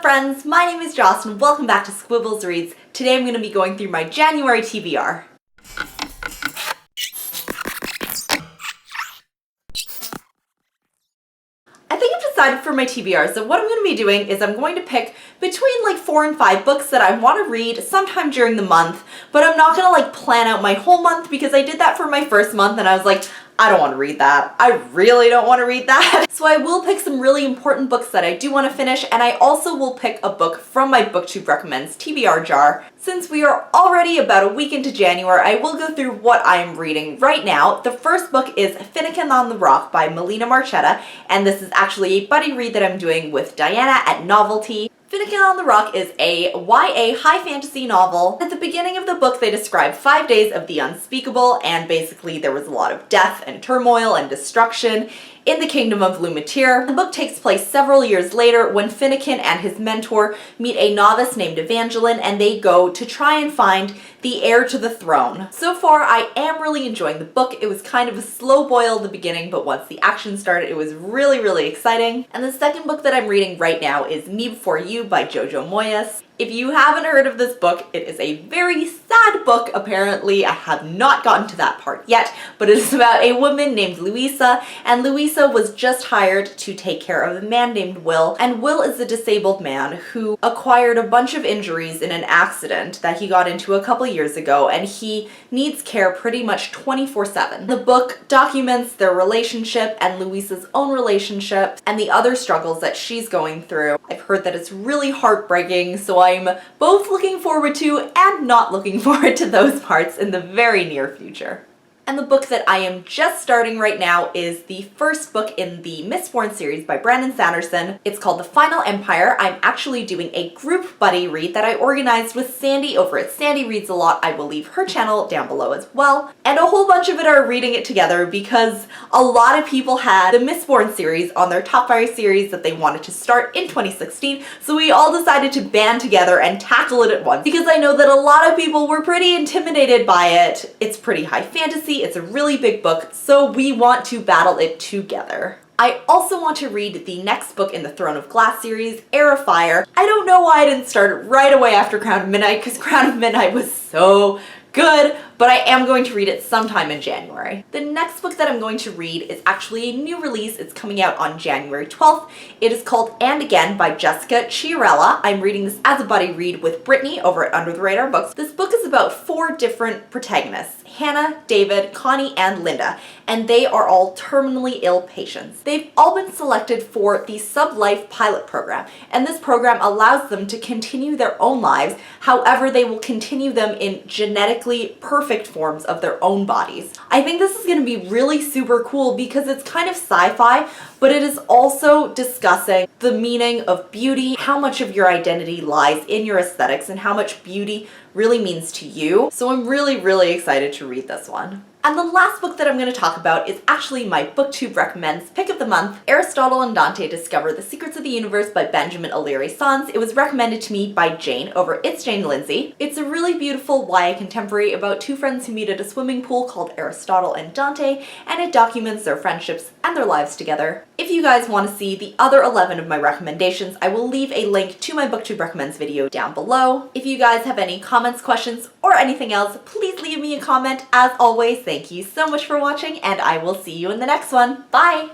friends, my name is Joss and welcome back to Squibbles Reads. Today I'm going to be going through my January TBR. I think I've decided for my TBR, so what I'm going to be doing is I'm going to pick between like 4 and 5 books that I want to read sometime during the month, but I'm not going to like plan out my whole month because I did that for my first month and I was like, I don't want to read that. I really don't want to read that. So I will pick some really important books that I do want to finish, and I also will pick a book from my BookTube Recommends TBR jar. Since we are already about a week into January, I will go through what I am reading right now. The first book is Finnikin on the Rock by Melina Marchetta, and this is actually a buddy read that I'm doing with Diana at Novelty. Finnikin on the Rock is a YA high fantasy novel. At the beginning of the book, they describe 5 days of the unspeakable, and basically there was a lot of death and turmoil and destruction in the kingdom of Lumitir. The book takes place several years later when Finnikin and his mentor meet a novice named Evangeline, and they go to try and find the heir to the throne. So far, I am really enjoying the book. It was kind of a slow boil at the beginning, but once the action started, it was really, really exciting. And the second book that I'm reading right now is Me Before You by Jojo Moyes. If you haven't heard of this book, it is a very sad book, apparently. I have not gotten to that part yet, but it is about a woman named Louisa, and Louisa was just hired to take care of a man named Will, and Will is a disabled man who acquired a bunch of injuries in an accident that he got into a couple years ago, and he needs care pretty much 24/7. The book documents their relationship and Louisa's own relationship and the other struggles that she's going through. I've heard that it's really heartbreaking, so I'm both looking forward to and not looking forward to those parts in the very near future. And the book that I am just starting right now is the first book in the Mistborn series by Brandon Sanderson. It's called The Final Empire. I'm actually doing a group buddy read that I organized with Sandy over at Sandy Reads a Lot. I will leave her channel down below as well. And a whole bunch of it are reading it together because a lot of people had the Mistborn series on their top 5 series that they wanted to start in 2016. So we all decided to band together and tackle it at once because I know that a lot of people were pretty intimidated by it. It's pretty high fantasy. It's a really big book, so we want to battle it together. I also want to read the next book in the Throne of Glass series, Heir. I don't know why I didn't start it right away after Crown of Midnight, because Crown of Midnight was so good, but I am going to read it sometime in January. The next book that I'm going to read is actually a new release. It's coming out on January 12th. It is called And Again by Jessica Chiarella. I'm reading this as a buddy read with Brittany over at Under the Radar Books. This book is about 4 different protagonists, Hannah, David, Connie, and Linda, and they are all terminally ill patients. They've all been selected for the Sub-Life pilot program, and this program allows them to continue their own lives. However, they will continue them in genetically perfect forms of their own bodies. I think this is going to be really super cool because it's kind of sci-fi, but it is also discussing the meaning of beauty, how much of your identity lies in your aesthetics, and how much beauty really means to you. So I'm really, really excited to read this one. And the last book that I'm going to talk about is actually my BookTube Recommends Pick of the Month, Aristotle and Dante Discover the Secrets of the Universe by Benjamin Alire Saenz. It was recommended to me by Jane over It's Jane Lindsay. It's a really beautiful YA contemporary about 2 friends who meet at a swimming pool called Aristotle and Dante, and it documents their friendships and their lives together. If you guys want to see the other 11 of my recommendations, I will leave a link to my BookTube Recommends video down below. If you guys have any comments, questions, or anything else, please leave me a comment. As always, thank you so much for watching, and I will see you in the next one. Bye!